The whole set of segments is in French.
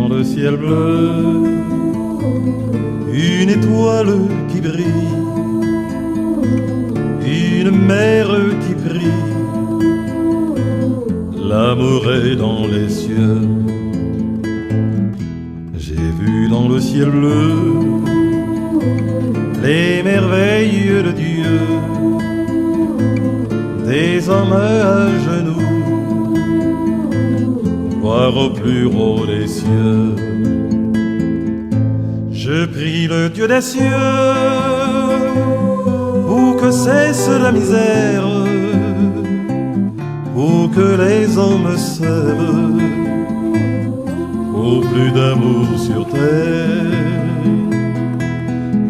dans le ciel bleu, une étoile qui brille, une mer qui prie, l'amour est dans les cieux. J'ai vu dans le ciel bleu les merveilles de Dieu, des hommes à genoux, voir au plus haut des cieux. Je prie le Dieu des cieux pour que cesse la misère, pour que les hommes s'aiment, pour plus d'amour sur terre,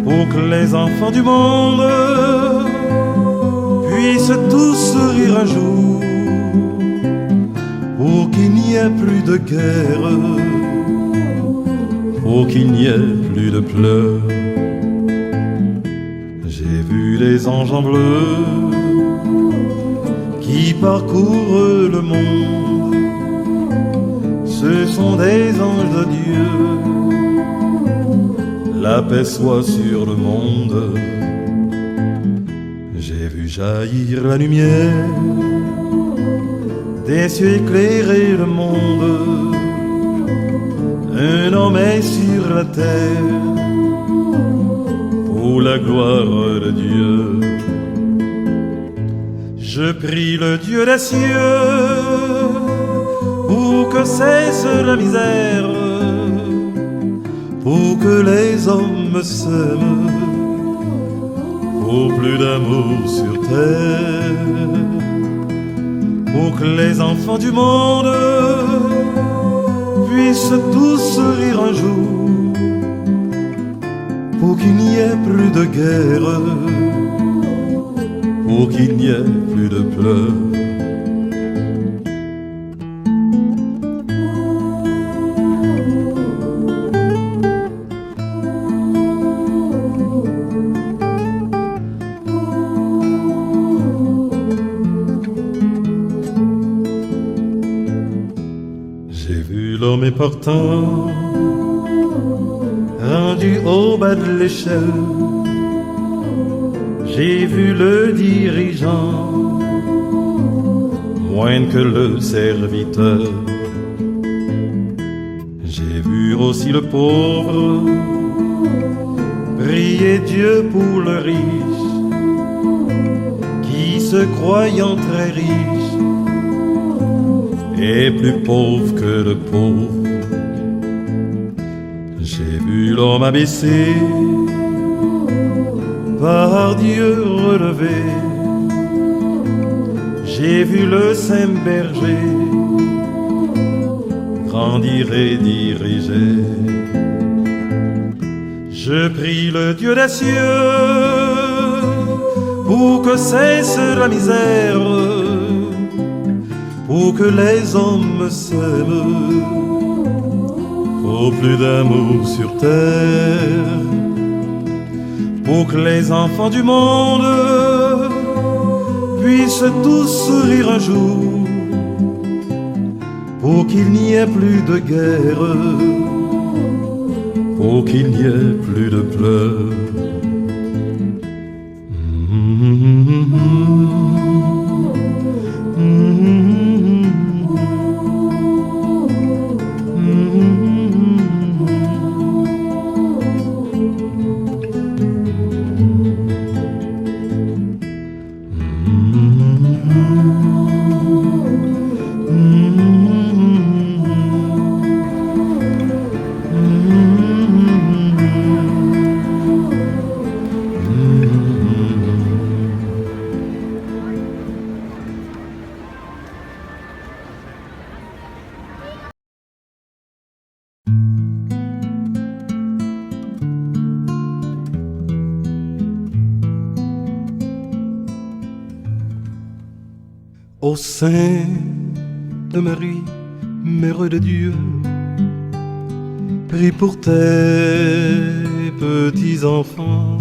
pour que les enfants du monde puissent tous rire un jour, pour qu'il n'y ait plus de guerre, pour qu'il n'y ait plus de pleurs. J'ai vu les anges en bleu qui parcourent le monde, ce sont des anges de Dieu, la paix soit sur le monde. J'ai vu jaillir la lumière des cieux éclairer le monde, un homme est sur la terre pour la gloire de Dieu. Je prie le Dieu des cieux pour que cesse la misère, pour que les hommes s'aiment, pour plus d'amour sur terre, pour que les enfants du monde puissent tous rire un jour, pour qu'il n'y ait plus de guerre, pour qu'il n'y ait plus de pleurs. J'ai vu l'homme important rendu au bas de l'échelle, j'ai vu le dirigeant moindre que le serviteur. J'ai vu aussi le pauvre prier Dieu pour le riche, qui se croyant très riche est plus pauvre que le pauvre. J'ai vu l'homme abaissé par Dieu relevé, j'ai vu le saint berger grandir et diriger. Je prie le Dieu des cieux pour que cesse la misère, pour que les hommes s'aiment, pour plus d'amour sur terre, pour que les enfants du monde puissent tous rire un jour, pour qu'il n'y ait plus de guerre, pour qu'il n'y ait plus de pleurs. Ô Sainte Marie, Mère de Dieu, prie pour tes petits-enfants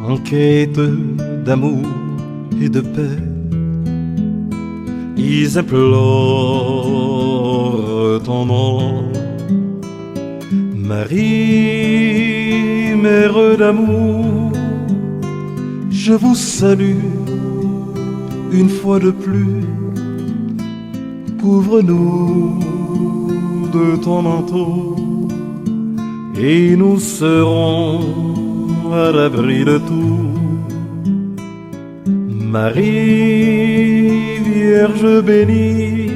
en quête d'amour et de paix. Ils implorent ton nom. Marie, mère d'amour, je vous salue une fois de plus. Couvre-nous de ton manteau et nous serons à l'abri de tout. Marie, Vierge bénie,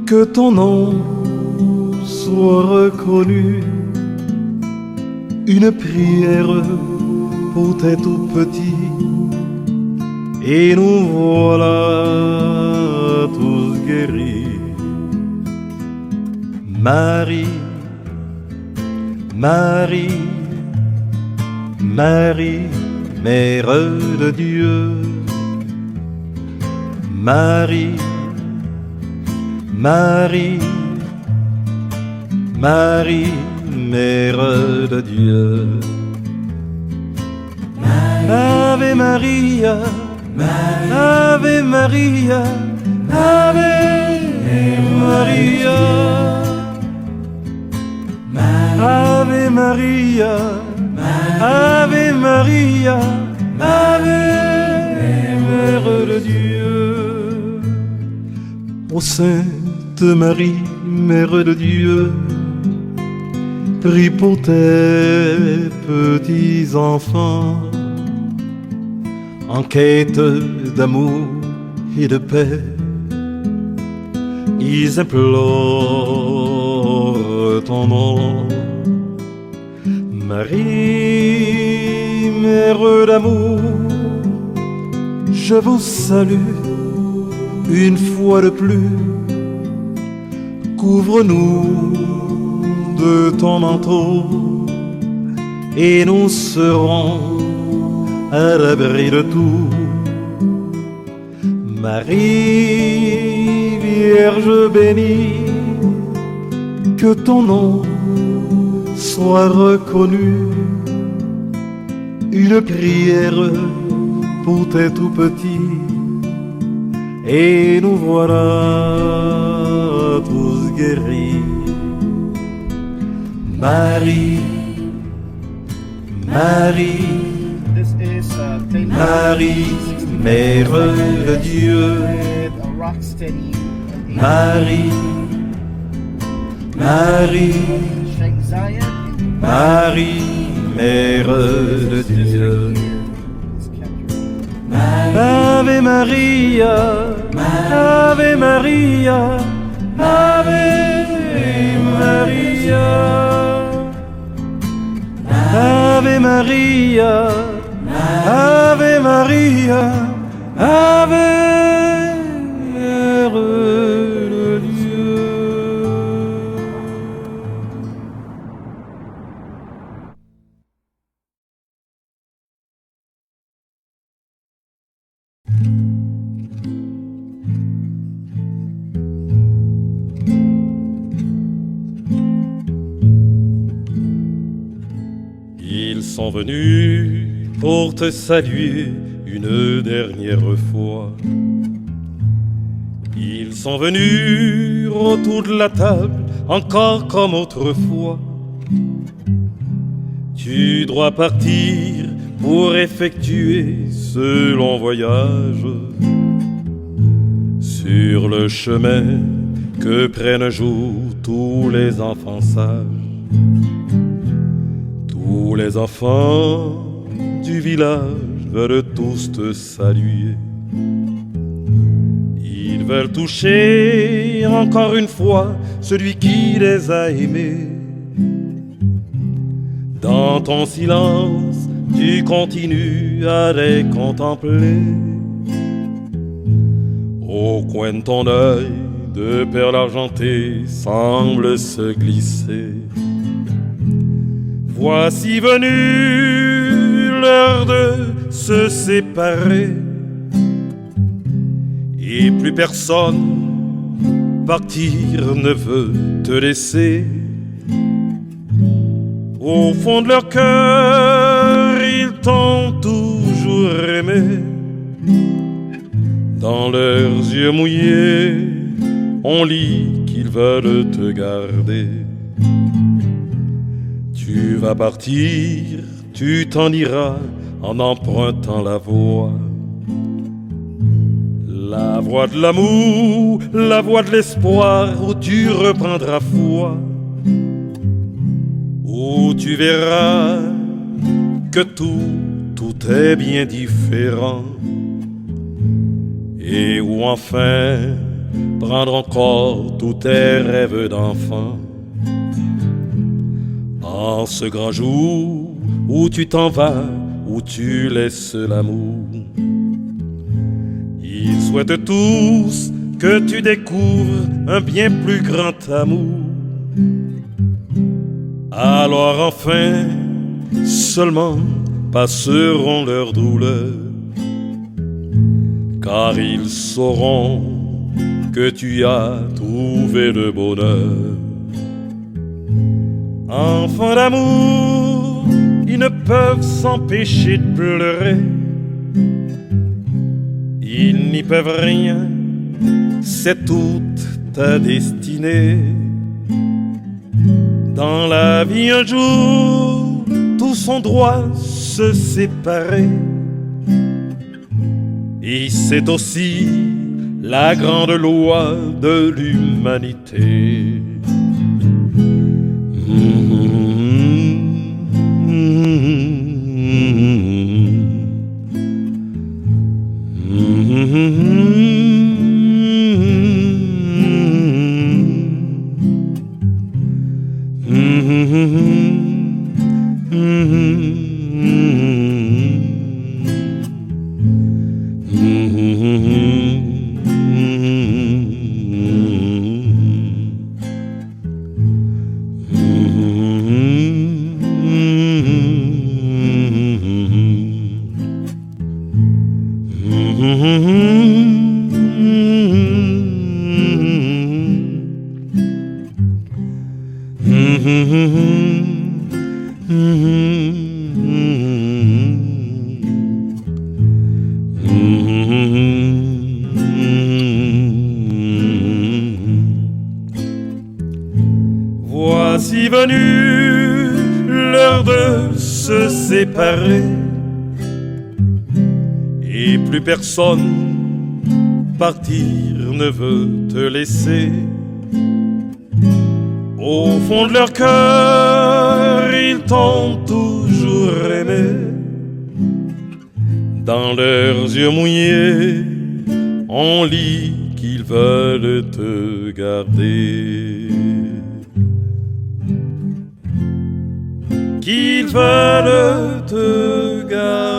que ton nom soit reconnu. Une prière pour tes tout petits, et nous voilà tous guéris. Marie, Marie, Marie, Mère de Dieu. Marie, Marie, Marie, Mère de Dieu. Ave Maria, Ave Maria, Ave Maria, Ave Maria, Ave Maria, Ave Mère de Dieu. Ô Sainte Marie, Mère de Dieu, prie pour tes petits enfants en quête d'amour et de paix. Ils implorent ton nom. Marie, Mère d'amour, je vous salue une fois de plus. Couvre-nous de ton manteau et nous serons à l'abri de tout. Marie, Vierge bénie, que ton nom soit reconnu. Une prière pour tes tout petits, et nous voilà tous guéris. Marie, Marie, Marie, Mère de Dieu. Marie, Marie, Marie, Mère de Dieu. Ave Maria, Ave Maria, Ave Maria, Ave Maria, Ave Maria, Ave Mère de Dieu. Ils sont venus pour te saluer une dernière fois. Ils sont venus autour de la table, encore comme autrefois. Tu dois partir pour effectuer ce long voyage sur le chemin que prennent jour tous les enfants sages. Tous les enfants du village veulent tous te saluer. Ils veulent toucher encore une fois celui qui les a aimés. Dans ton silence, tu continues à les contempler. Au coin de ton œil, deux perles argentées semblent se glisser. Voici venue l'heure de se séparer, et plus personne partir ne veut te laisser. Au fond de leur cœur, ils t'ont toujours aimé. Dans leurs yeux mouillés, on lit qu'ils veulent te garder. Tu vas partir, tu t'en iras en empruntant la voie de l'amour, la voie de l'espoir, où tu reprendras foi, où tu verras que tout est bien différent, et où enfin prendre encore tous tes rêves d'enfant. En ce grand jour où tu t'en vas, où tu laisses l'amour, ils souhaitent tous que tu découvres un bien plus grand amour. Alors enfin, seulement passeront leurs douleurs, car ils sauront que tu as trouvé le bonheur. Enfants d'amour, ils ne peuvent s'empêcher de pleurer. Ils n'y peuvent rien, c'est toute ta destinée. Dans la vie un jour, tous ont droit se séparer. Et c'est aussi la grande loi de l'humanité. Voici venue l'heure de se séparer, et plus personne partir ne veut te laisser. Au fond de leur cœur, ils t'ont toujours aimé. Dans leurs yeux mouillés, on lit qu'ils veulent te garder. Qu'ils veulent te garder.